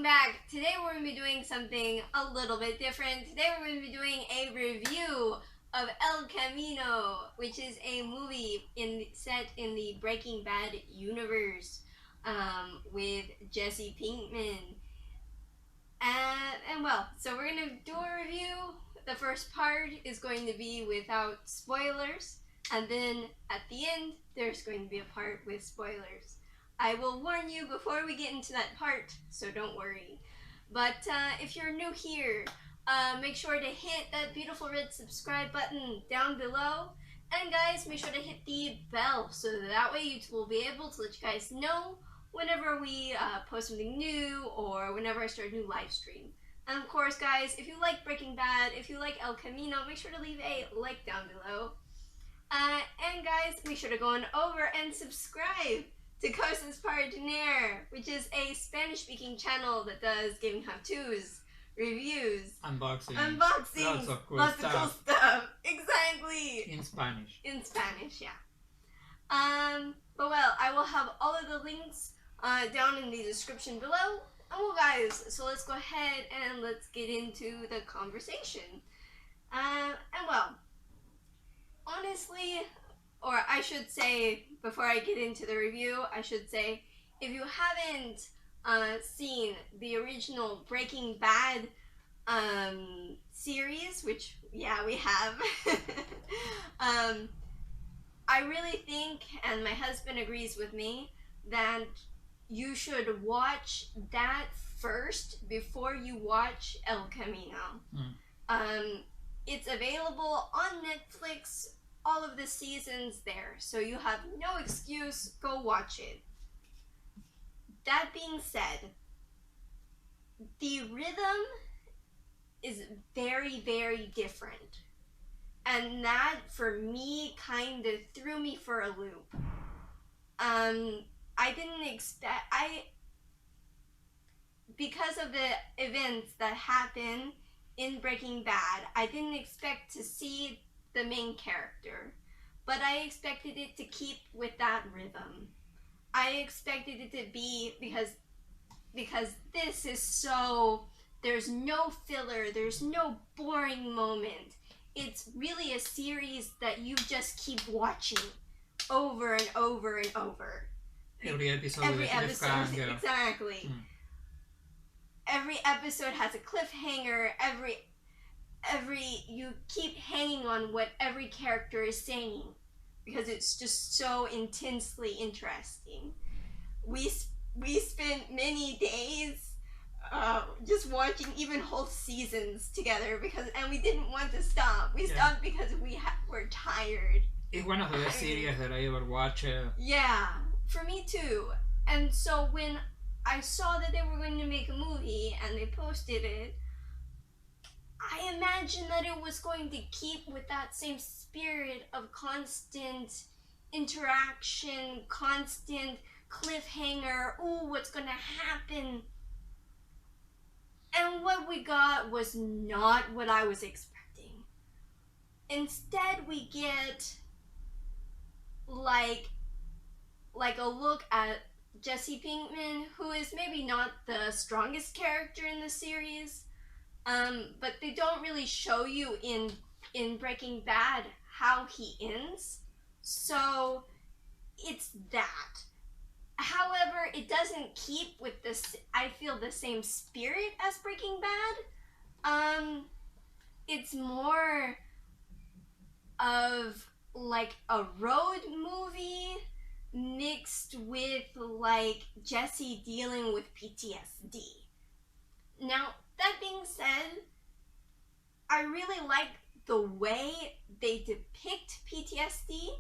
welcome back. Today we're going to be doing something a little bit different. Today we're going to be doing a review of El Camino, which is a movie set in the Breaking Bad universe with Jesse Pinkman. So we're going to do a review. The first part is going to be without spoilers, and then at the end there's going to be a part with spoilers. I will warn you before we get into that part, so don't worry. But if you're new here, make sure to hit that beautiful red subscribe button down below. And guys, make sure to hit the bell so that way YouTube will be able to let you guys know whenever we post something new or whenever I start a new live stream. And of course, guys, if you like Breaking Bad, if you like El Camino, make sure to leave a like down below. And guys, make sure to go on over and subscribe to CosasParaTener, which is a Spanish-speaking channel that does gaming how-tos, reviews, unboxings, lots of cool stuff. Exactly. In Spanish. In Spanish, yeah. But well, I will have all of the links down in the description below. And well, guys, so let's go ahead and let's get into the conversation. And well, honestly, or I should say, before I get into the review, I should say, if you haven't seen the original Breaking Bad series, which, yeah, we have, I really think, and my husband agrees with me, that you should watch that first before you watch El Camino. It's available on Netflix, all of the seasons there, so you have no excuse. Go watch it. That being said, the rhythm is very, very different, and that for me kind of threw me for a loop. I didn't expect, because of the events that happen in Breaking Bad, I didn't expect to see the main character, but I expected it to keep with that rhythm. I expected it to be, because this is so, there's no filler, there's no boring moment. It's really a series that you just keep watching over and over and over. Every episode, exactly. Every episode has a cliffhanger. You keep hanging on what every character is saying because it's just so intensely interesting. We spent many days just watching even whole seasons together and we didn't want to stop. We stopped because we're tired. It's one of the best series that I ever watched. Yeah, for me too. And so when I saw that they were going to make a movie and they posted it, I imagined that it was going to keep with that same spirit of constant interaction, constant cliffhanger, ooh, what's gonna happen? And what we got was not what I was expecting. Instead, we get like a look at Jesse Pinkman, who is maybe not the strongest character in the series, but they don't really show you in Breaking Bad how he ends, so it's that. However, it doesn't keep with this, I feel, the same spirit as Breaking Bad. It's more of like a road movie mixed with like Jesse dealing with PTSD. Now, that being said, I really like the way they depict PTSD.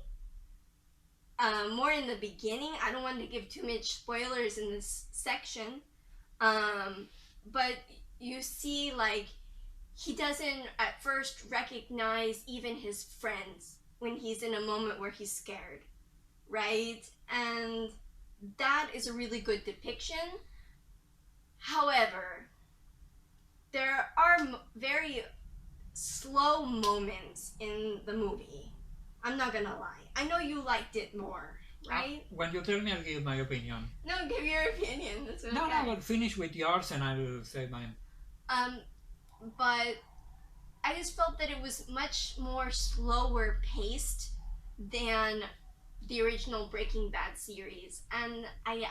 More in the beginning. I don't want to give too much spoilers in this section. But you see, like, he doesn't at first recognize even his friends when he's in a moment where he's scared, right? And that is a really good depiction. However, there are very slow moments in the movie. I'm not gonna lie. I know you liked it more. right? When you tell me, I'll give my opinion. No, give your opinion. That's okay. No, but finish with yours and I'll say mine. But I just felt that it was much more slower paced than the original Breaking Bad series, and I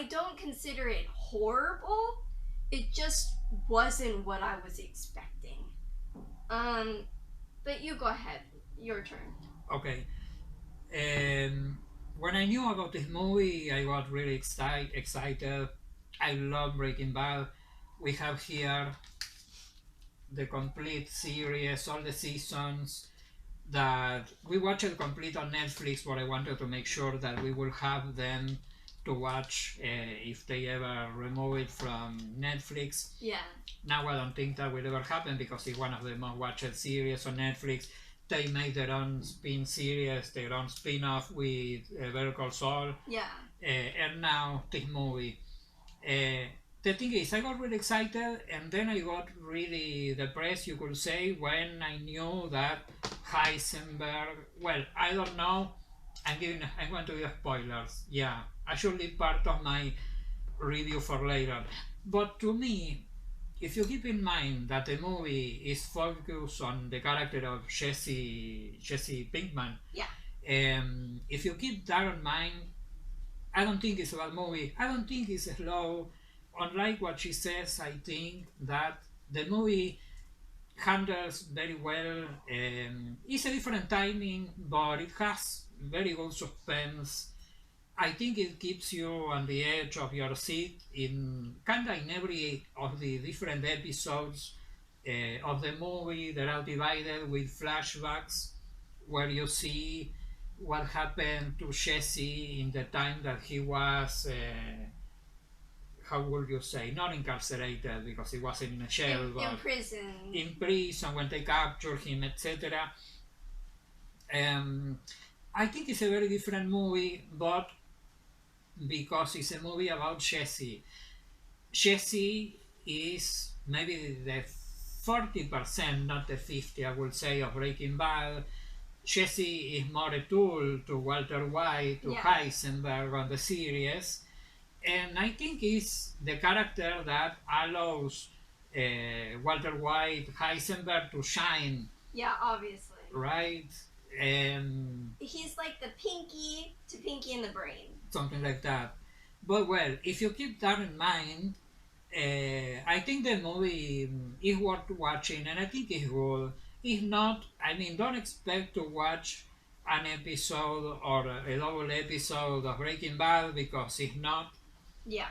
don't consider it horrible. It just wasn't what I was expecting. But you go ahead. Your turn. Okay. When I knew about this movie, I got really excited. I love Breaking Bad. We have here the complete series, all the seasons that we watched it complete on Netflix, but I wanted to make sure that we will have them to watch if they ever remove it from Netflix. Yeah. Now I don't think that will ever happen because it's one of the most watched series on Netflix. They made their own spin series, their own spin-off with Better Call Saul. Yeah. And now this movie. The thing is, I got really excited and then I got really depressed, you could say, when I knew that Heisenberg, well, I don't know, I'm going to give spoilers, yeah, I should leave part of my review for later. But to me, if you keep in mind that the movie is focused on the character of Jesse Pinkman, yeah, if you keep that in mind, I don't think it's a bad movie. I don't think it's slow. Unlike what she says, I think that the movie handles very well. It's a different timing, but it has very good suspense. I think it keeps you on the edge of your seat in every of the different episodes of the movie. They are divided with flashbacks where you see what happened to Jesse in the time that he was how would you say, not incarcerated because he wasn't in a jail, but in prison. In prison when they captured him, etc. I think it's a very different movie, but because it's a movie about Jesse. Jesse is maybe the 40%, not the 50, I would say, of Breaking Bad. Jesse is more a tool to Walter White, to Heisenberg on the series. And I think it's the character that allows Walter White, Heisenberg to shine. Yeah, obviously. Right? He's like the Pinky to Pinky in the Brain. Something like that. But well, if you keep that in mind, I think the movie is worth watching and I think it's good. If not, I mean, don't expect to watch an episode or a double episode of Breaking Bad because it's not. Yeah.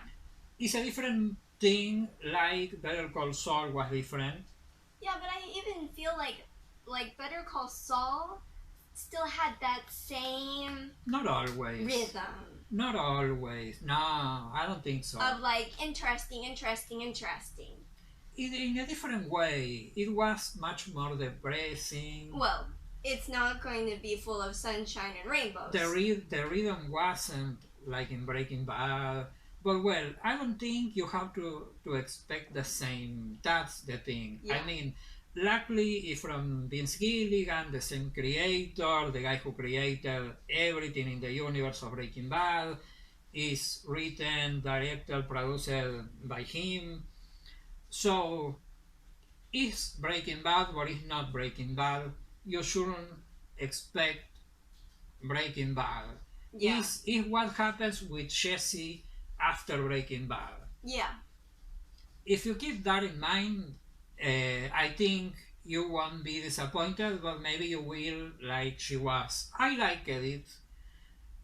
It's a different thing, like Better Call Saul was different. Yeah, but I even feel like Better Call Saul still had that same... Not always. Rhythm. Not always. No, I don't think so. Of like, interesting. In a different way. It was much more depressing. Well, it's not going to be full of sunshine and rainbows. The rhythm wasn't like in Breaking Bad. But well, I don't think you have to expect the same. That's the thing. Yeah. I mean, luckily from Vince Gilligan, the same creator, the guy who created everything in the universe of Breaking Bad, is written, directed, produced by him. So, it's Breaking Bad, but it's not Breaking Bad. You shouldn't expect Breaking Bad. Yeah. It's what happens with Jesse after Breaking Bad. Yeah. If you keep that in mind, I think you won't be disappointed, but maybe you will like she was. I liked it.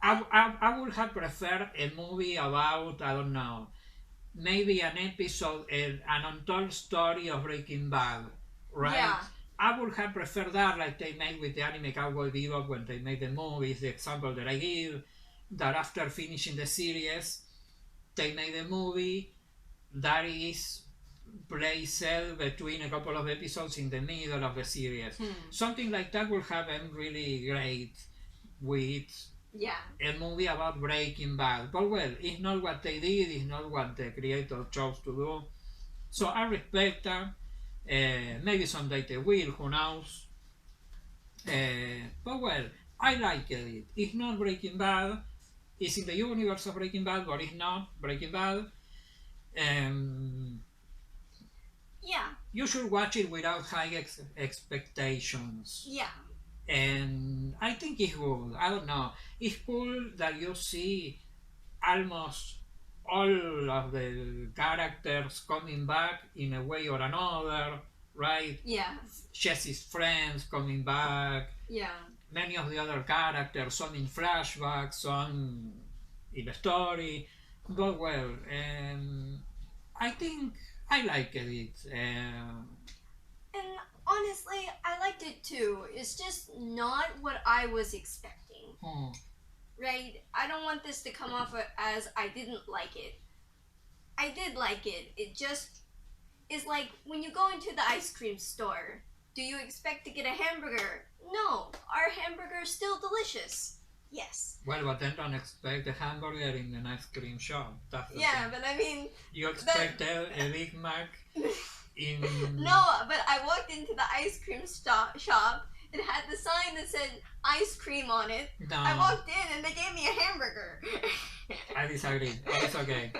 I would have preferred a movie about, I don't know, maybe an episode, an untold story of Breaking Bad, right? Yeah. I would have preferred that like they made with the anime Cowboy Bebop when they made the movies, the example that I give, that after finishing the series, they made a movie that is placed between a couple of episodes in the middle of the series. Something like that would have been really great with a movie about Breaking Bad. But well, it's not what they did, it's not what the creator chose to do. So I respect that. Maybe someday they will, who knows. But well, I like it. It's not Breaking Bad. It's in the universe of Breaking Bad, but it's not Breaking Bad. Um, Yeah. you should watch it without high expectations. Yeah. And I think it's good. I don't know. It's cool that you see almost all of the characters coming back in a way or another, right? Yeah. Jesse's friends coming back. Yeah. Many of the other characters, some in flashbacks, some in the story. But well, I think I liked it. And honestly, I liked it too. It's just not what I was expecting. Right? I don't want this to come off as I didn't like it. I did like it. It just is like when you go into the ice cream store, do you expect to get a hamburger? No. Our hamburger is still delicious. Yes. Well, but then don't expect a hamburger in an ice cream shop. That's the Yeah, thing. but I mean... You expect a Big Mac in... No, but I walked into the ice cream shop. It had the sign that said ice cream on it. No. I walked in and they gave me a hamburger. I disagree. It's okay.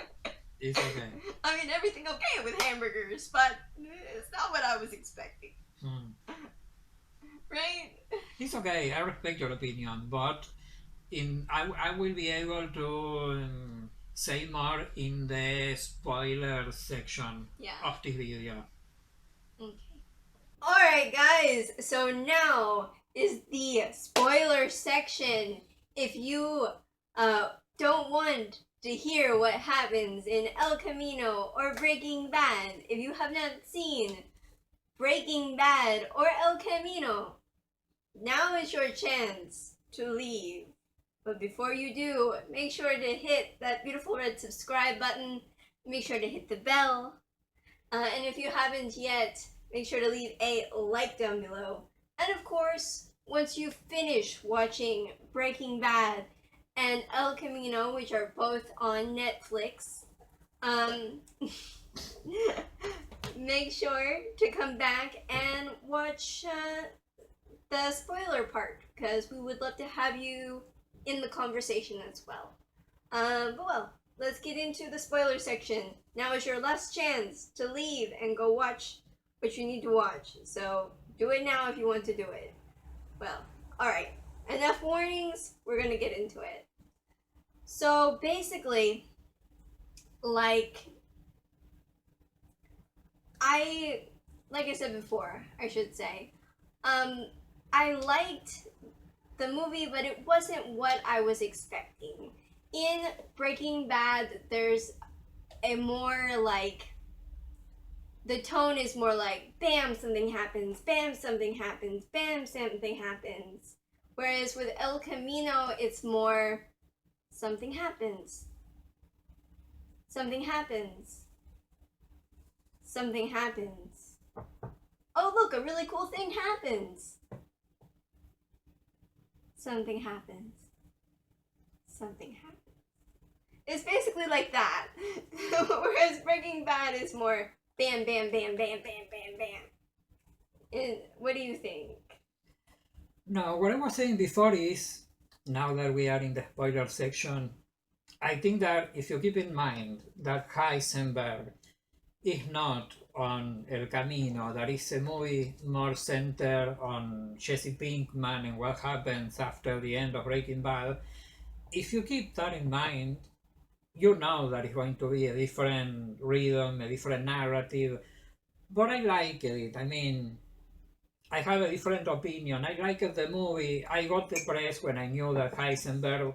It's okay. I mean, everything okay with hamburgers, but it's not what I was expecting. Right? It's okay. I respect your opinion, but I will be able to say more in the spoiler section of this video. Okay. Alright guys, so now is the spoiler section. If you don't want to hear what happens in El Camino or Breaking Bad, if you have not seen Breaking Bad or El Camino, now is your chance to leave. But before you do, make sure to hit that beautiful red subscribe button. Make sure to hit the bell. And if you haven't yet, make sure to leave a like down below. And of course, once you finish watching Breaking Bad and El Camino, which are both on Netflix, make sure to come back and watch the spoiler part, because we would love to have you in the conversation as well. But well, let's get into the spoiler section. Now is your last chance to leave and go watch what you need to watch. So do it now if you want to do it. Well, alright. Enough warnings, we're gonna get into it. So basically, like I said before, I should say, I liked the movie, but it wasn't what I was expecting. In Breaking Bad, there's a more like, the tone is more like, bam, something happens, bam, something happens, bam, something happens. Whereas with El Camino, it's more, something happens, something happens, something happens. Oh look, a really cool thing happens. Something happens. Something happens. It's basically like that. Whereas Breaking Bad is more bam, bam, bam, bam, bam, bam, bam. And what do you think? No, what I was saying before is, now that we are in the spoiler section, I think that if you keep in mind that Heisenberg is not on El Camino, that is a movie more centered on Jesse Pinkman and what happens after the end of Breaking Bad, if you keep that in mind, you know that it's going to be a different rhythm, a different narrative. But I liked it. I mean, I have a different opinion. I liked the movie. I got depressed when I knew that Heisenberg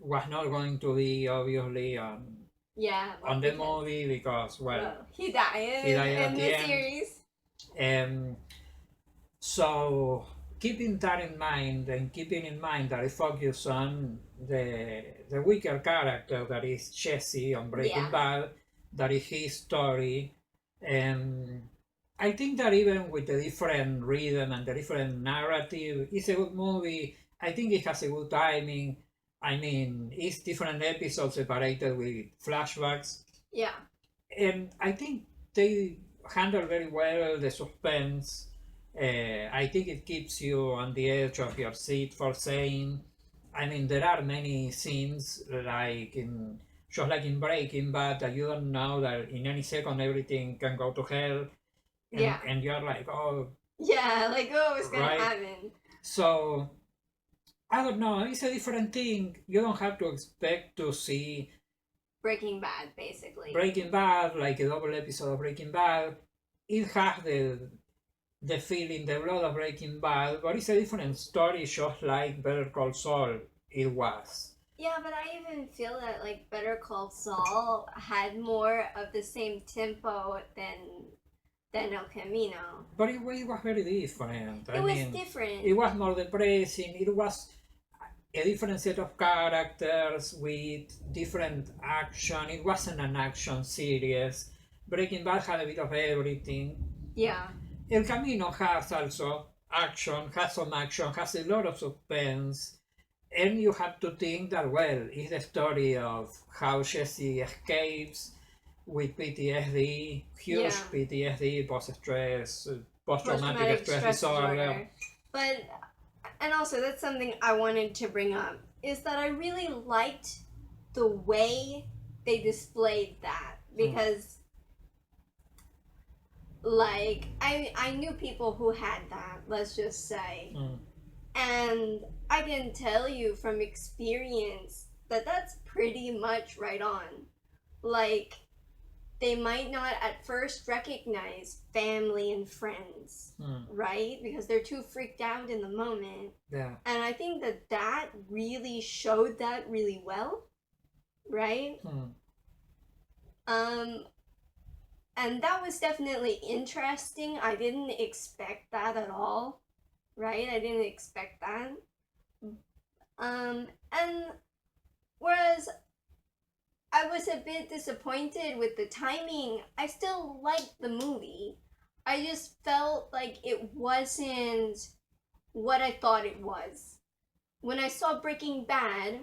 was not going to be obviously on the movie because, well, he died in the series. So keeping that in mind and keeping in mind that I focus on the weaker character that is Jesse on Breaking Bad, that is his story, I think that even with the different rhythm and the different narrative, it's a good movie. I think it has a good timing. I mean, it's different episodes separated with flashbacks. And I think they handle very well the suspense. I think it keeps you on the edge of your seat for saying, I mean, there are many scenes just like in Breaking Bad, that you don't know that in any second everything can go to hell, Yeah. and you're like, oh, Yeah, like, oh, what's gonna right. happen? So I don't know. It's a different thing. You don't have to expect to see Breaking Bad, basically. Breaking Bad like a double episode of Breaking Bad. It has the feeling, the blood of Breaking Bad, but it's a different story, just like Better Call Saul it was. Yeah, but I even feel that like Better Call Saul had more of the same tempo than El Camino. But it was very different. It was different. It was more depressing. It was a different set of characters with different action. It wasn't an action series. Breaking Bad had a bit of everything. Yeah. El Camino has also action, has some action, has a lot of suspense. And you have to think that, well, it's the story of how Jesse escapes with PTSD, huge PTSD, post-traumatic stress disorder. But, and also that's something I wanted to bring up, is that I really liked the way they displayed that, because like I knew people who had that, let's just say. And I can tell you from experience that that's pretty much right on. Like, they might not at first recognize family and friends, right? Because they're too freaked out in the moment. Yeah. And I think that really showed that really well, right? And that was definitely interesting. I didn't expect that at all, right? I didn't expect that. And whereas I was a bit disappointed with the timing, I still liked the movie. I just felt like it wasn't what I thought it was. When I saw Breaking Bad,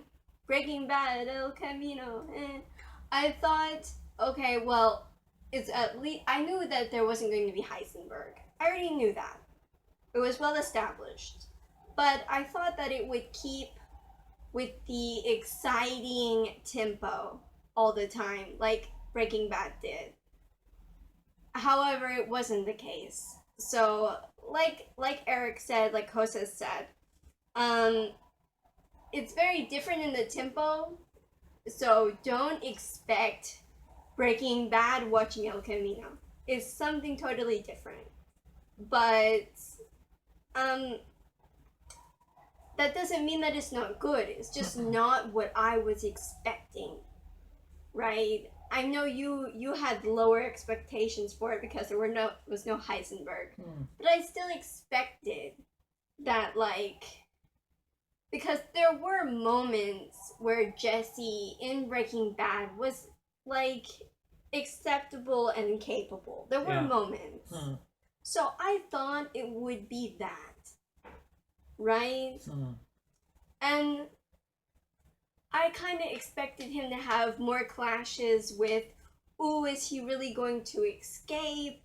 El Camino, I thought, okay, well, it's at least, I knew that there wasn't going to be Heisenberg. I already knew that. It was well established. But I thought that it would keep with the exciting tempo all the time, like Breaking Bad did. However, it wasn't the case. So, like Eric said, like Cosas said, it's very different in the tempo. So don't expect Breaking Bad watching El Camino. It's something totally different. But that doesn't mean that it's not good. It's just not what I was expecting, right? I know you had lower expectations for it because there was no Heisenberg, but I still expected that, like, because there were moments where Jesse in Breaking Bad was like acceptable and capable. There were moments. So I thought it would be that, right? And I kind of expected him to have more clashes with, ooh, is he really going to escape?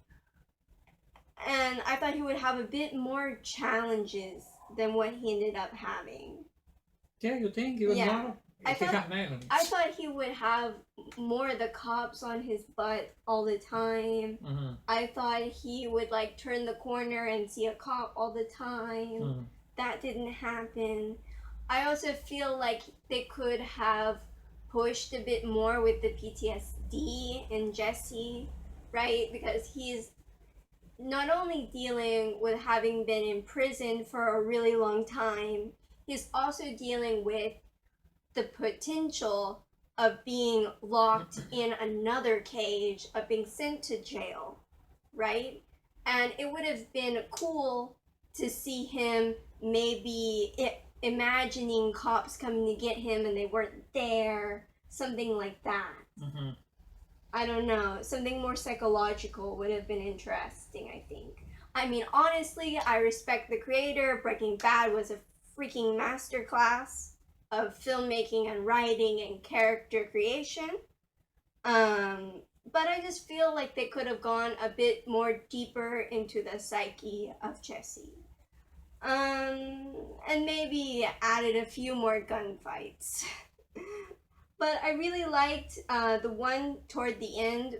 And I thought he would have a bit more challenges than what he ended up having. Yeah, you think even more? I thought he would have more of the cops on his butt all the time. I thought he would like turn the corner and see a cop all the time. That didn't happen. I also feel like they could have pushed a bit more with the PTSD in Jesse, right? Because he's not only dealing with having been in prison for a really long time, he's also dealing with the potential of being locked in another cage, of being sent to jail, right? And it would have been cool to see him maybe imagining cops coming to get him and they weren't there, something like that. I don't know, something more psychological would have been interesting, I think. I mean, honestly, I respect the creator. Breaking Bad was a freaking masterclass of filmmaking and writing and character creation. but I just feel like they could have gone a bit more deeper into the psyche of Jesse. And maybe added a few more gunfights. But I really liked the one toward the end,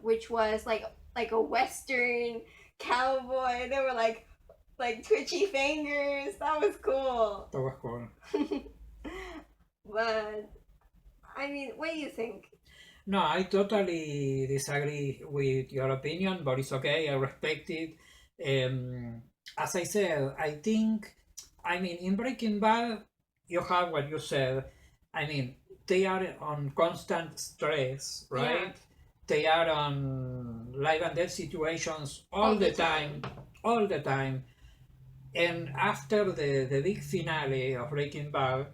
which was like a western cowboy. They were like twitchy fingers. That was cool. That was cool. But I mean, what do you think? No, I totally disagree with your opinion, but it's okay. I respect it. As I said, I think, I mean, in Breaking Bad, you have what you said. I mean, they are on constant stress, right? Yeah. They are on life and death situations all the time, all the time. And after the big finale of Breaking Bad,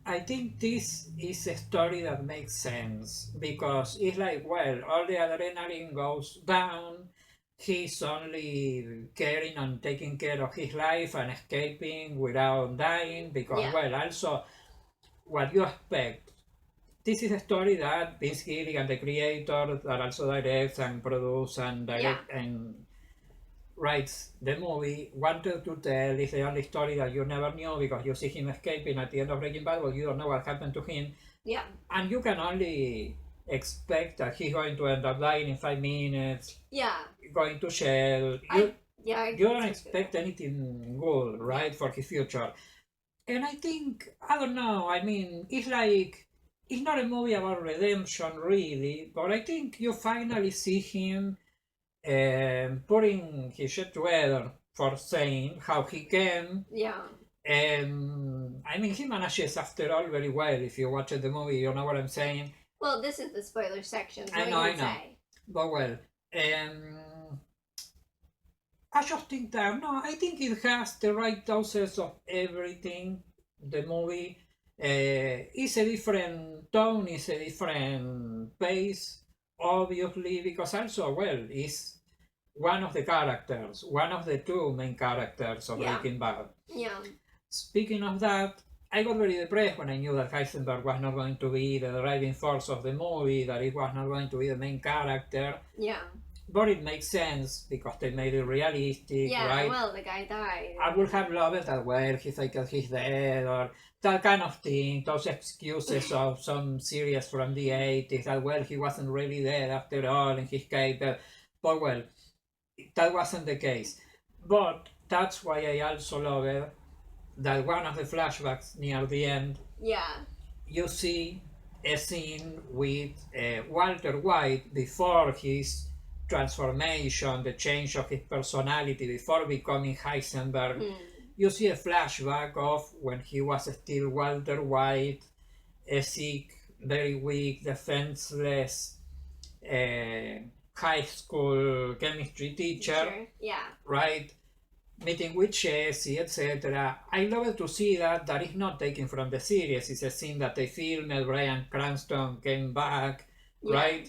I think this is a story that makes sense because it's like, well, all the adrenaline goes down. He's only caring on taking care of his life and escaping without dying because, Yeah. well, also what you expect. This is a story that Vince Gilligan, the creator, that also directs and produces and direct and writes the movie, wanted to tell is the only story that you never knew because you see him escaping at the end of Breaking Bad, but you don't know what happened to him. Yeah. And you can only expect that he's going to end up dying in 5 minutes. Yeah. Going to jail. You don't expect anything good, right, for his future. And I think, I don't know, I mean, it's like, it's not a movie about redemption really, but I think you finally see him putting his shit together for saying how he can. Yeah. And I mean, he manages after all very well. If you watch the movie, you know what I'm saying. Well, this is the spoiler section. So I know. But well, I just think that, no, I think it has the right doses of everything. The movie is a different tone, is a different pace, obviously, because also, well, it's one of the characters, one of the two main characters of Breaking Bad. Yeah. Speaking of that, I got very depressed when I knew that Heisenberg was not going to be the driving force of the movie, that it was not going to be the main character. Yeah. But it makes sense because they made it realistic, right? Well, the guy died. I would have loved it that, well, he's like he's dead, or that kind of thing. Those excuses of some series from the 80s that, well, he wasn't really dead after all and he escaped. But, well, that wasn't the case. But that's why I also love it that one of the flashbacks near the end, you see a scene with Walter White before his transformation, the change of his personality before becoming Heisenberg. You see a flashback of when he was still Walter White, a sick, very weak, defenseless high school chemistry teacher. Right? Meeting with Jesse, etc. I love to see that is not taken from the series. It's a scene that they filmed, Bryan Cranston came back, right?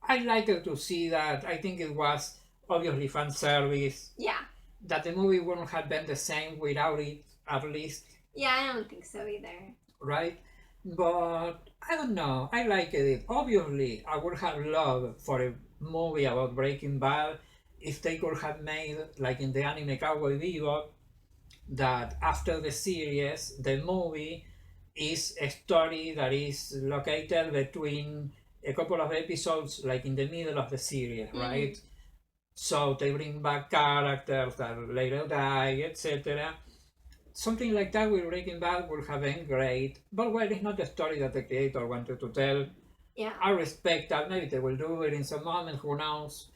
I like to see that. I think it was obviously fan service. Yeah. That the movie wouldn't have been the same without it, at least. Yeah, I don't think so either. Right? But I don't know. I liked it. Obviously, I would have loved for a movie about Breaking Bad if they could have made, like in the anime Cowboy Bebop, that after the series, the movie is a story that is located between a couple of episodes, like in the middle of the series, right? So they bring back characters that later die, etc. Something like that with Breaking Bad would have been great, but well, it's not the story that the creator wanted to tell. Yeah. I respect that. Maybe they will do it in some moment, who knows?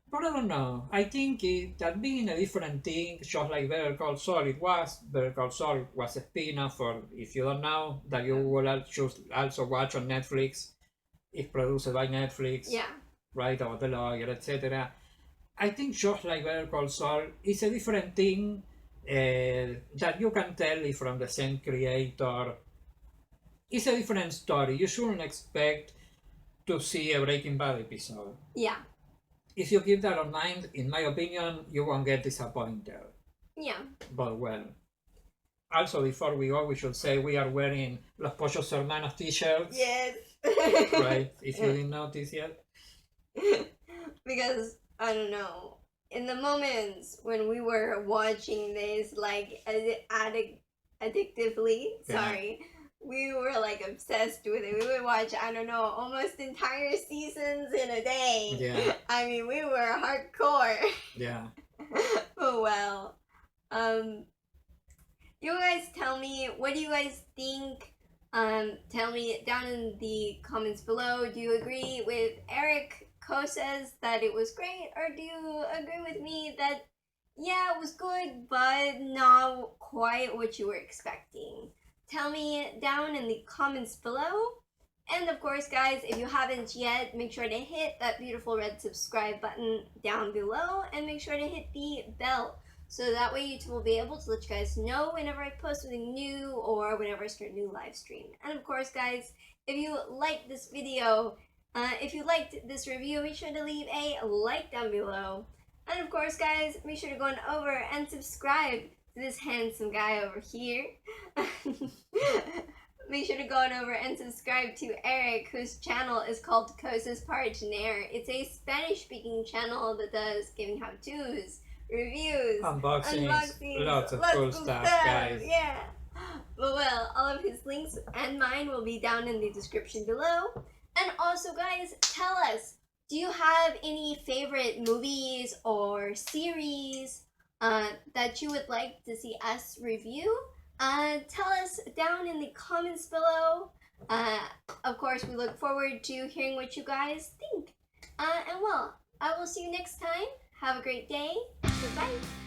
But I don't know. I think that being a different thing, just like Better Call Saul, it was. Better Call Saul was a spin-off, or if you don't know, that you will also watch on Netflix. It's produced by Netflix. Yeah. Right, about the lawyer, etc. I think just like Better Call Saul, it's a different thing that you can tell it from the same creator. It's a different story. You shouldn't expect to see a Breaking Bad episode. Yeah. If you keep that in mind, in my opinion, you won't get disappointed. Yeah. But well. Also, before we go, we should say we are wearing Los Pollos Hermanos t-shirts. Yes. right? If you didn't notice yet. Because, I don't know, in the moments when we were watching this, like, addictively, sorry, we were, like, obsessed with it. We would watch, I don't know, almost entire seasons in a day. Yeah. I mean, we were hardcore. Yeah. Oh, well. You guys tell me, what do you guys think? Tell me down in the comments below. Do you agree with Eric Cosas that it was great, or do you agree with me that yeah, it was good, but not quite what you were expecting? Tell me down in the comments below. And of course, guys, if you haven't yet, make sure to hit that beautiful red subscribe button down below, and make sure to hit the bell, so that way YouTube will be able to let you guys know whenever I post something new or whenever I start a new live stream. And of course, guys, if you liked this video, if you liked this review, make sure to leave a like down below. And of course, guys, make sure to go on over and subscribe to this handsome guy over here. Make sure to go on over and subscribe to Eric, whose channel is called CosasParaTener. It's a Spanish-speaking channel that does gaming how-tos, reviews, unboxings, lots of cool stuff, guys. Yeah. But well, all of his links and mine will be down in the description below. And also, guys, tell us, do you have any favorite movies or series that you would like to see us review? Tell us down in the comments below. Of course, we look forward to hearing what you guys think. And well, I will see you next time. Have a great day. Goodbye.